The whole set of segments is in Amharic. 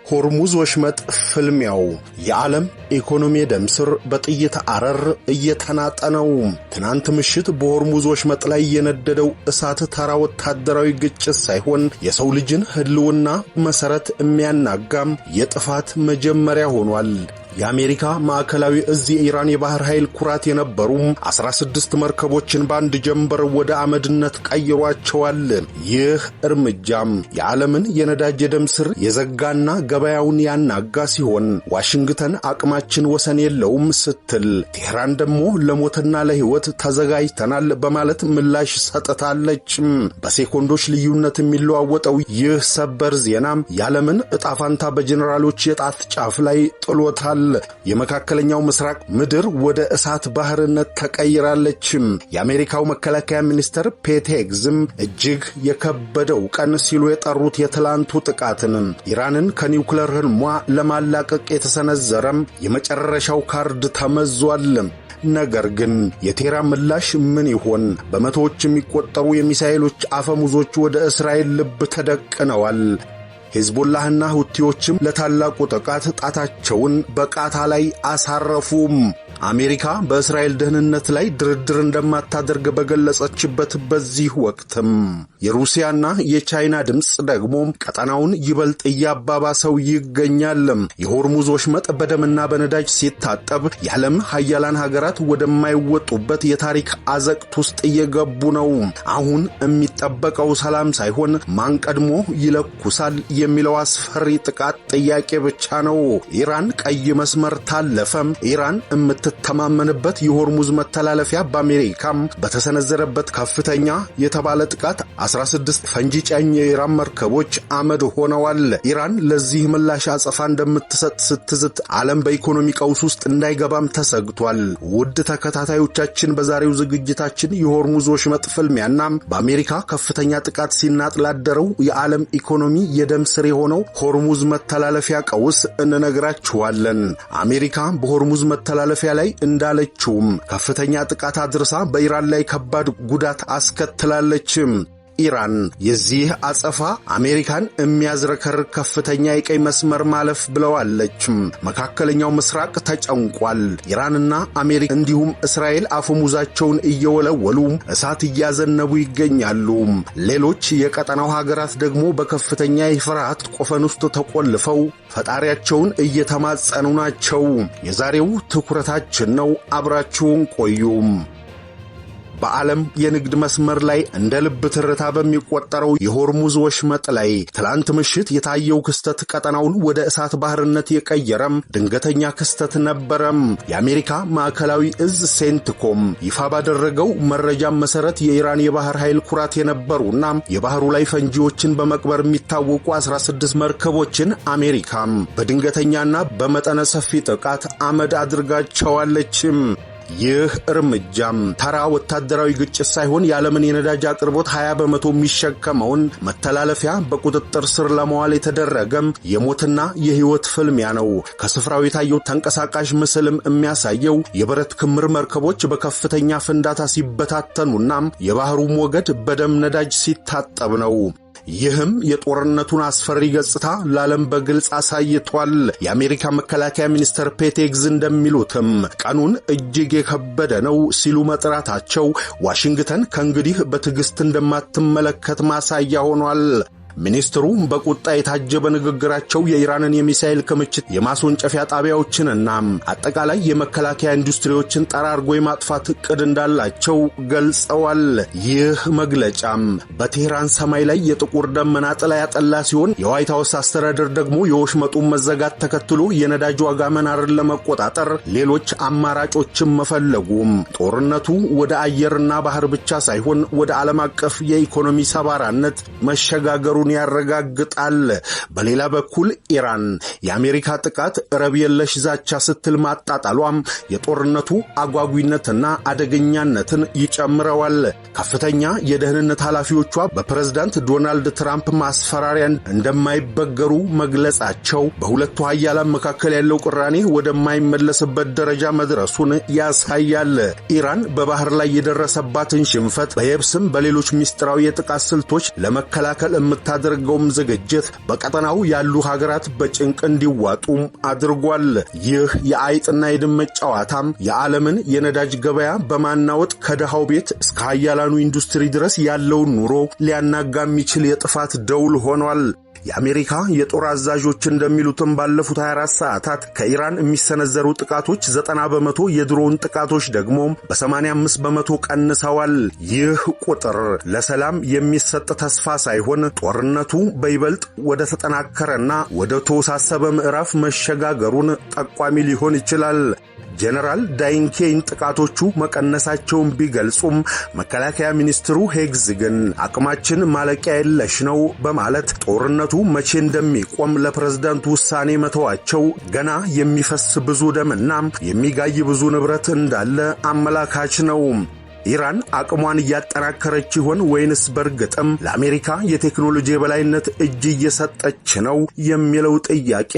ሆርሙዝ ወሽመጥ ፍልሚያው የዓለም ኢኮኖሚ ደም ስር በጥይት አረር እየተናጠ ነው። ትናንት ምሽት በሆርሙዝ ወሽመጥ ላይ የነደደው እሳት ተራ ወታደራዊ ግጭት ሳይሆን የሰው ልጅን ህልውና መሰረት የሚያናጋም የጥፋት መጀመሪያ ሆኗል። የአሜሪካ ማዕከላዊ እዝ የኢራን የባህር ኃይል ኩራት የነበሩ 16 መርከቦችን በአንድ ጀንበር ወደ አመድነት ቀይሯቸዋል። ይህ እርምጃም የዓለምን የነዳጅ የደም ስር የዘጋና ገበያውን ያናጋ ሲሆን ዋሽንግተን አቅማችን ወሰን የለውም ስትል፣ ቴህራን ደግሞ ለሞትና ለህይወት ተዘጋጅተናል በማለት ምላሽ ሰጥታለች። በሴኮንዶች ልዩነት የሚለዋወጠው ይህ ሰበር ዜናም የዓለምን ዕጣፋንታ በጀነራሎች የጣት ጫፍ ላይ ጥሎታል። የመካከለኛው ምስራቅ ምድር ወደ እሳት ባህርነት ተቀይራለች። የአሜሪካው መከላከያ ሚኒስተር ፔት ሄግዝም እጅግ የከበደው ቀን ሲሉ የጠሩት የትላንቱ ጥቃትን ኢራንን ከኒውክሌር ህልሟ ለማላቀቅ የተሰነዘረም የመጨረሻው ካርድ ተመዟል። ነገር ግን የቴህራን ምላሽ ምን ይሆን? በመቶዎች የሚቆጠሩ የሚሳኤሎች አፈሙዞች ወደ እስራኤል ልብ ተደቅነዋል። ሂዝቦላህና ሁቲዎችም ለታላቁ ጥቃት ጣታቸውን በቃታ ላይ አሳረፉም። አሜሪካ በእስራኤል ደህንነት ላይ ድርድር እንደማታደርግ በገለጸችበት በዚህ ወቅትም የሩሲያና የቻይና ድምጽ ደግሞ ቀጠናውን ይበልጥ እያባባሰው ይገኛል። የሆርሙዝ ወሽመጥ በደምና በነዳጅ ሲታጠብ የዓለም ሀያላን ሀገራት ወደማይወጡበት የታሪክ አዘቅት ውስጥ እየገቡ ነው። አሁን የሚጠበቀው ሰላም ሳይሆን ማን ቀድሞ ይለኩሳል የሚለው አስፈሪ ጥቃት ጥያቄ ብቻ ነው። ኢራን ቀይ መስመር ታለፈም። ኢራን ተማመነበት የሆርሙዝ መተላለፊያ በአሜሪካም በተሰነዘረበት ከፍተኛ የተባለ ጥቃት 16 ፈንጂ ጫኝ የኢራን መርከቦች አመድ ሆነዋል። ኢራን ለዚህ ምላሽ አጸፋ እንደምትሰጥ ስትዝት ዓለም በኢኮኖሚ ቀውስ ውስጥ እንዳይገባም ተሰግቷል። ውድ ተከታታዮቻችን በዛሬው ዝግጅታችን የሆርሙዝ ወሽመጥ ፍልሚያና በአሜሪካ ከፍተኛ ጥቃት ሲናጥላደረው የዓለም ኢኮኖሚ የደም ስር የሆነው ሆርሙዝ መተላለፊያ ቀውስ እንነግራችኋለን። አሜሪካ በሆርሙዝ መተላለፊያ ላይ እንዳለችውም ከፍተኛ ጥቃት አድርሳ በኢራን ላይ ከባድ ጉዳት አስከትላለች። ኢራን የዚህ አጸፋ አሜሪካን የሚያዝረከርክ ከፍተኛ የቀይ መስመር ማለፍ ብለዋለች። መካከለኛው ምስራቅ ተጨንቋል። ኢራንና አሜሪካ እንዲሁም እስራኤል አፈሙዛቸውን እየወለወሉ እሳት እያዘነቡ ይገኛሉ። ሌሎች የቀጠናው ሀገራት ደግሞ በከፍተኛ የፍርሃት ቆፈን ውስጥ ተቆልፈው ፈጣሪያቸውን እየተማጸኑ ናቸው። የዛሬው ትኩረታችን ነው። አብራችሁን ቆዩ። በዓለም የንግድ መስመር ላይ እንደ ልብ ትርታ በሚቆጠረው የሆርሙዝ ወሽመጥ ላይ ትላንት ምሽት የታየው ክስተት ቀጠናውን ወደ እሳት ባህርነት የቀየረም ድንገተኛ ክስተት ነበረም። የአሜሪካ ማዕከላዊ እዝ ሴንትኮም ይፋ ባደረገው መረጃ መሰረት የኢራን የባህር ኃይል ኩራት የነበሩና የባህሩ ላይ ፈንጂዎችን በመቅበር የሚታወቁ 16 መርከቦችን አሜሪካም በድንገተኛና በመጠነ ሰፊ ጥቃት አመድ አድርጋቸዋለች። ይህ እርምጃም ተራ ወታደራዊ ግጭት ሳይሆን የዓለምን የነዳጅ አቅርቦት 20 በመቶ የሚሸከመውን መተላለፊያ በቁጥጥር ስር ለማዋል የተደረገም የሞትና የህይወት ፍልሚያ ነው። ከስፍራው የታየው ተንቀሳቃሽ ምስልም የሚያሳየው የብረት ክምር መርከቦች በከፍተኛ ፍንዳታ ሲበታተኑና የባህሩ ሞገድ በደም ነዳጅ ሲታጠብ ነው። ይህም የጦርነቱን አስፈሪ ገጽታ ለዓለም በግልጽ አሳይቷል። የአሜሪካ መከላከያ ሚኒስተር ፔት ሄግዝ እንደሚሉትም ቀኑን እጅግ የከበደ ነው ሲሉ መጥራታቸው ዋሽንግተን ከእንግዲህ በትዕግስት እንደማትመለከት ማሳያ ሆኗል። ሚኒስትሩ በቁጣ የታጀበ ንግግራቸው የኢራንን የሚሳኤል ክምችት የማስወንጨፊያ ጣቢያዎችንና አጠቃላይ የመከላከያ ኢንዱስትሪዎችን ጠራርጎ የማጥፋት ዕቅድ እንዳላቸው ገልጸዋል። ይህ መግለጫም በቴህራን ሰማይ ላይ የጥቁር ደመና ጥላ ያጠላ ሲሆን የዋይት ሃውስ አስተዳደር ደግሞ የወሽመጡን መዘጋት ተከትሎ የነዳጅ ዋጋ መናርን ለመቆጣጠር ሌሎች አማራጮችን መፈለጉም ጦርነቱ ወደ አየርና ባህር ብቻ ሳይሆን ወደ ዓለም አቀፍ የኢኮኖሚ ሰባራነት መሸጋገሩ ያረጋግጣል። በሌላ በኩል ኢራን የአሜሪካ ጥቃት ረብ የለሽ ዛቻ ስትል ማጣጣሏም የጦርነቱ አጓጊነትና አደገኛነትን ይጨምረዋል። ከፍተኛ የደህንነት ኃላፊዎቿ በፕሬዝዳንት ዶናልድ ትራምፕ ማስፈራሪያ እንደማይበገሩ መግለጻቸው በሁለቱ ኃያላን መካከል ያለው ቅራኔ ወደማይመለስበት ደረጃ መድረሱን ያሳያል። ኢራን በባህር ላይ የደረሰባትን ሽንፈት በየብስም በሌሎች ሚስጥራዊ የጥቃት ስልቶች ለመከላከል የምታደርገውም ዝግጅት በቀጠናው ያሉ ሀገራት በጭንቅ እንዲዋጡ አድርጓል። ይህ የአይጥና የድመት ጨዋታም የዓለምን የነዳጅ ገበያ በማናወጥ ከድሃው ቤት እስከ ሀያላኑ ኢንዱስትሪ ድረስ ያለውን ኑሮ ሊያናጋ የሚችል የጥፋት ደውል ሆኗል። የአሜሪካ የጦር አዛዦች እንደሚሉትም ባለፉት 24 ሰዓታት ከኢራን የሚሰነዘሩ ጥቃቶች 90 በመቶ፣ የድሮን ጥቃቶች ደግሞ በ85 በመቶ ቀንሰዋል። ይህ ቁጥር ለሰላም የሚሰጥ ተስፋ ሳይሆን ጦርነቱ በይበልጥ ወደ ተጠናከረና ወደ ተወሳሰበ ምዕራፍ መሸጋገሩን ጠቋሚ ሊሆን ይችላል። ጄኔራል ዳይንኬን ጥቃቶቹ መቀነሳቸውን ቢገልጹም መከላከያ ሚኒስትሩ ሄግዝ ግን አቅማችን ማለቂያ የለሽ ነው በማለት ጦርነቱ መቼ እንደሚቆም ለፕሬዝዳንቱ ውሳኔ መተዋቸው ገና የሚፈስ ብዙ ደምና የሚጋይ ብዙ ንብረት እንዳለ አመላካች ነው። ኢራን አቅሟን እያጠናከረች ይሆን ወይንስ በርግጥም ለአሜሪካ የቴክኖሎጂ የበላይነት እጅ እየሰጠች ነው የሚለው ጥያቄ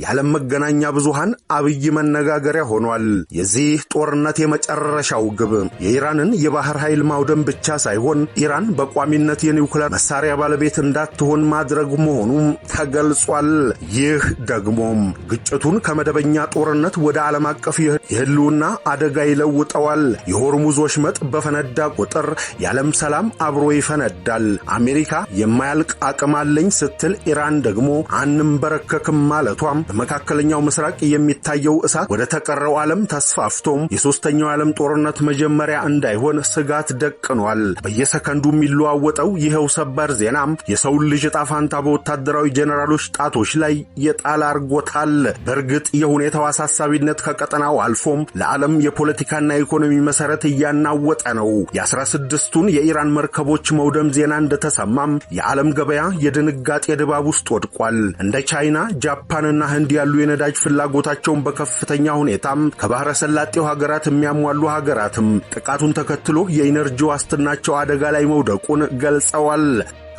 የዓለም መገናኛ ብዙሃን አብይ መነጋገሪያ ሆኗል። የዚህ ጦርነት የመጨረሻው ግብ የኢራንን የባህር ኃይል ማውደም ብቻ ሳይሆን ኢራን በቋሚነት የኒውክሌር መሳሪያ ባለቤት እንዳትሆን ማድረግ መሆኑም ተገልጿል። ይህ ደግሞም ግጭቱን ከመደበኛ ጦርነት ወደ ዓለም አቀፍ የህልውና አደጋ ይለውጠዋል። የሆርሙዝ ወሽመጥ በፈነዳ ቁጥር የዓለም ሰላም አብሮ ይፈነዳል። አሜሪካ የማያልቅ አቅም አለኝ ስትል ኢራን ደግሞ አንንበረከክም ማለቷም በመካከለኛው ምስራቅ የሚታየው እሳት ወደ ተቀረው ዓለም ተስፋፍቶም የሶስተኛው ዓለም ጦርነት መጀመሪያ እንዳይሆን ስጋት ደቅኗል። በየሰከንዱ የሚለዋወጠው ይኸው ሰበር ዜናም የሰውን ልጅ ዕጣ ፈንታ በወታደራዊ ጄኔራሎች ጣቶች ላይ የጣለ አርጎታል። በእርግጥ የሁኔታው አሳሳቢነት ከቀጠናው አልፎም ለዓለም የፖለቲካና ኢኮኖሚ መሰረት እያናወጠ ነው። የ16ቱን የኢራን መርከቦች መውደም ዜና እንደተሰማም የዓለም ገበያ የድንጋጤ ድባብ ውስጥ ወድቋል። እንደ ቻይና፣ ጃፓንና ህንድ ያሉ የነዳጅ ፍላጎታቸውን በከፍተኛ ሁኔታም ከባህረ ሰላጤው ሀገራት የሚያሟሉ ሀገራትም ጥቃቱን ተከትሎ የኢነርጂ ዋስትናቸው አደጋ ላይ መውደቁን ገልጸዋል።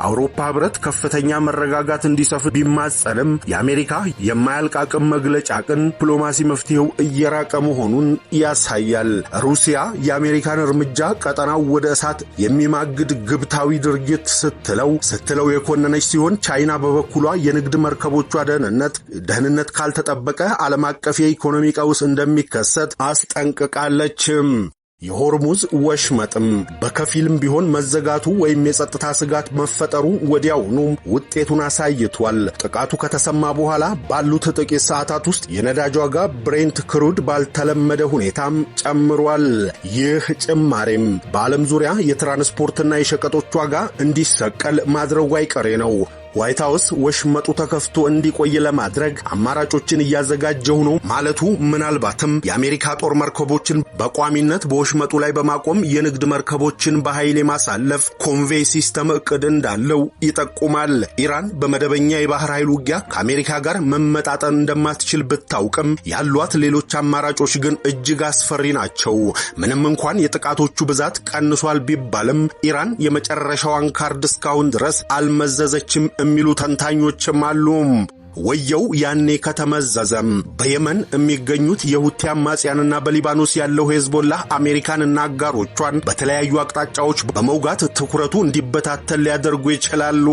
አውሮፓ ህብረት ከፍተኛ መረጋጋት እንዲሰፍን ቢማጸንም የአሜሪካ የማያልቅ አቅም መግለጫ ግን ዲፕሎማሲ መፍትሄው እየራቀ መሆኑን ያሳያል። ሩሲያ የአሜሪካን እርምጃ ቀጠናው ወደ እሳት የሚማግድ ግብታዊ ድርጊት ስትለው የኮነነች ሲሆን ቻይና በበኩሏ የንግድ መርከቦቿ ደህንነት ካልተጠበቀ ዓለም አቀፍ የኢኮኖሚ ቀውስ እንደሚከሰት አስጠንቅቃለችም። የሆርሙዝ ወሽመጥም በከፊልም ቢሆን መዘጋቱ ወይም የጸጥታ ስጋት መፈጠሩ ወዲያውኑ ውጤቱን አሳይቷል። ጥቃቱ ከተሰማ በኋላ ባሉት ጥቂት ሰዓታት ውስጥ የነዳጅ ዋጋ ብሬንት ክሩድ ባልተለመደ ሁኔታም ጨምሯል። ይህ ጭማሬም በዓለም ዙሪያ የትራንስፖርትና የሸቀጦች ዋጋ እንዲሰቀል ማድረጉ አይቀሬ ነው። ዋይት ሃውስ ወሽመጡ ተከፍቶ እንዲቆይ ለማድረግ አማራጮችን እያዘጋጀው ነው ማለቱ ምናልባትም የአሜሪካ ጦር መርከቦችን በቋሚነት በወሽመጡ ላይ በማቆም የንግድ መርከቦችን በኃይል የማሳለፍ ኮንቬይ ሲስተም እቅድ እንዳለው ይጠቁማል። ኢራን በመደበኛ የባህር ኃይል ውጊያ ከአሜሪካ ጋር መመጣጠን እንደማትችል ብታውቅም ያሏት ሌሎች አማራጮች ግን እጅግ አስፈሪ ናቸው። ምንም እንኳን የጥቃቶቹ ብዛት ቀንሷል ቢባልም ኢራን የመጨረሻዋን ካርድ እስካሁን ድረስ አልመዘዘችም የሚሉ ተንታኞችም አሉ። ወየው ያኔ ከተመዘዘም በየመን የሚገኙት የሁቲ አማጽያንና በሊባኖስ ያለው ሄዝቦላህ አሜሪካንና አጋሮቿን በተለያዩ አቅጣጫዎች በመውጋት ትኩረቱ እንዲበታተል ሊያደርጉ ይችላሉ።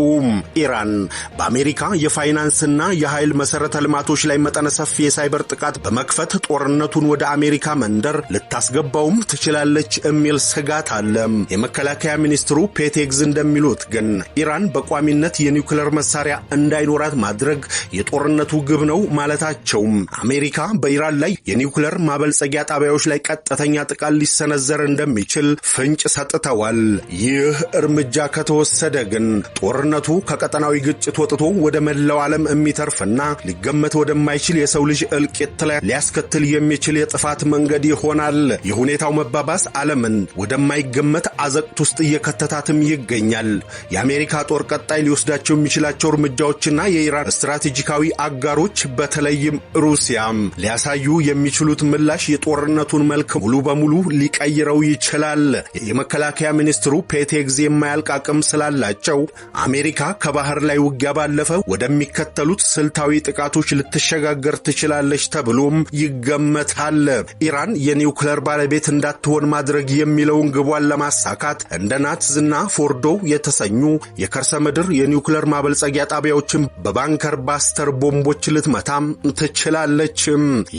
ኢራን በአሜሪካ የፋይናንስና የኃይል መሰረተ ልማቶች ላይ መጠነ ሰፊ የሳይበር ጥቃት በመክፈት ጦርነቱን ወደ አሜሪካ መንደር ልታስገባውም ትችላለች የሚል ስጋት አለ። የመከላከያ ሚኒስትሩ ፔቴግዝ እንደሚሉት ግን ኢራን በቋሚነት የኒውክሌር መሳሪያ እንዳይኖራት ማድረግ የጦርነቱ ግብ ነው ማለታቸውም አሜሪካ በኢራን ላይ የኒውክሌር ማበልጸጊያ ጣቢያዎች ላይ ቀጥተኛ ጥቃት ሊሰነዘር እንደሚችል ፍንጭ ሰጥተዋል። ይህ እርምጃ ከተወሰደ ግን ጦርነቱ ከቀጠናዊ ግጭት ወጥቶ ወደ መላው ዓለም የሚተርፍና ሊገመት ወደማይችል የሰው ልጅ እልቂት ላይ ሊያስከትል የሚችል የጥፋት መንገድ ይሆናል። የሁኔታው መባባስ ዓለምን ወደማይገመት አዘቅት ውስጥ እየከተታትም ይገኛል። የአሜሪካ ጦር ቀጣይ ሊወስዳቸው የሚችላቸው እርምጃዎችና የኢራን ስትራቴጂ ስትራቴጂካዊ አጋሮች በተለይም ሩሲያ ሊያሳዩ የሚችሉት ምላሽ የጦርነቱን መልክ ሙሉ በሙሉ ሊቀይረው ይችላል። የመከላከያ ሚኒስትሩ ፔቴግዝ የማያልቅ አቅም ስላላቸው አሜሪካ ከባህር ላይ ውጊያ ባለፈ ወደሚከተሉት ስልታዊ ጥቃቶች ልትሸጋገር ትችላለች ተብሎም ይገመታል። ኢራን የኒውክሌር ባለቤት እንዳትሆን ማድረግ የሚለውን ግቧን ለማሳካት እንደ ናትዝና ፎርዶ የተሰኙ የከርሰ ምድር የኒውክሌር ማበልጸጊያ ጣቢያዎችን በባንከር ባስተር ቦምቦች ልትመታም ትችላለች።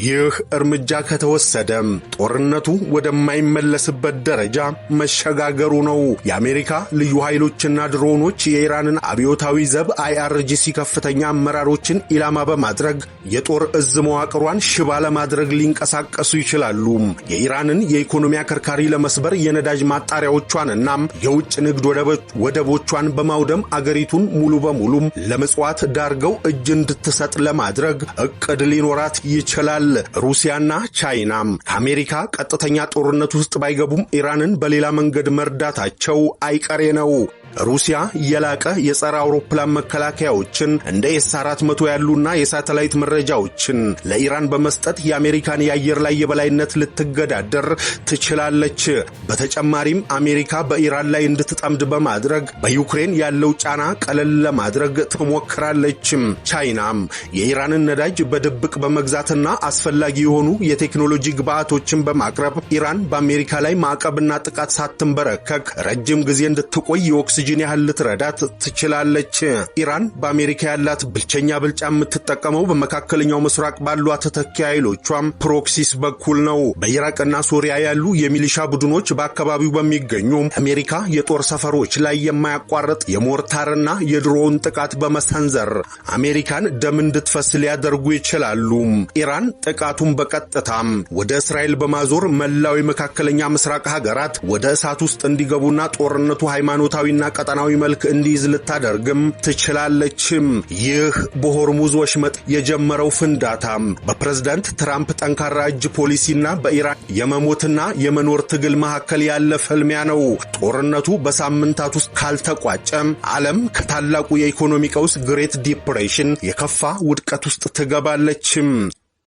ይህ እርምጃ ከተወሰደ ጦርነቱ ወደማይመለስበት ደረጃ መሸጋገሩ ነው። የአሜሪካ ልዩ ኃይሎችና ድሮኖች የኢራንን አብዮታዊ ዘብ IRGC ከፍተኛ አመራሮችን ኢላማ በማድረግ የጦር እዝ መዋቅሯን ሽባ ለማድረግ ሊንቀሳቀሱ ይችላሉ። የኢራንን የኢኮኖሚ አከርካሪ ለመስበር የነዳጅ ማጣሪያዎቿንና የውጭ ንግድ ወደቦቿን በማውደም አገሪቱን ሙሉ በሙሉ ለምጽዋት ዳርገው እጅ እንድትሰጥ ለማድረግ እቅድ ሊኖራት ይችላል። ሩሲያና ቻይና ከአሜሪካ ቀጥተኛ ጦርነት ውስጥ ባይገቡም ኢራንን በሌላ መንገድ መርዳታቸው አይቀሬ ነው። ሩሲያ የላቀ የጸረ አውሮፕላን መከላከያዎችን እንደ S-400 ያሉና የሳተላይት መረጃዎችን ለኢራን በመስጠት የአሜሪካን የአየር ላይ የበላይነት ልትገዳደር ትችላለች። በተጨማሪም አሜሪካ በኢራን ላይ እንድትጠምድ በማድረግ በዩክሬን ያለው ጫና ቀለል ለማድረግ ትሞክራለች። ቻይናም የኢራንን ነዳጅ በድብቅ በመግዛትና አስፈላጊ የሆኑ የቴክኖሎጂ ግብዓቶችን በማቅረብ ኢራን በአሜሪካ ላይ ማዕቀብና ጥቃት ሳትንበረከክ ረጅም ጊዜ እንድትቆይ የኦክሲጅን ያህል ልትረዳት ትችላለች። ኢራን በአሜሪካ ያላት ብቸኛ ብልጫ የምትጠቀመው በመካከለኛው ምስራቅ ባሏት ተተኪ ኃይሎቿም ፕሮክሲስ በኩል ነው። በኢራቅና ሶሪያ ያሉ የሚሊሻ ቡድኖች በአካባቢው በሚገኙ አሜሪካ የጦር ሰፈሮች ላይ የማያቋርጥ የሞርታርና የድሮን ጥቃት በመሰንዘር አሜሪካን ደም እንድትፈስ ሊያደርጉ ይችላሉ። ኢራን ጥቃቱን በቀጥታም ወደ እስራኤል በማዞር መላው የመካከለኛ ምስራቅ ሀገራት ወደ እሳት ውስጥ እንዲገቡና ጦርነቱ ሃይማኖታዊና ቀጠናዊ መልክ እንዲይዝ ልታደርግም ትችላለች። ይህ በሆርሙዝ ወሽመጥ የጀመረው ፍንዳታ በፕሬዝዳንት ትራምፕ ጠንካራ እጅ ፖሊሲና በኢራን የመሞትና የመኖር ትግል መካከል ያለ ፍልሚያ ነው። ጦርነቱ በሳምንታት ውስጥ ካልተቋጨ ዓለም ከታላቁ የኢኮኖሚ ቀውስ ግሬት ዲፕሬሽን የከፋ ውድቀት ውስጥ ትገባለች።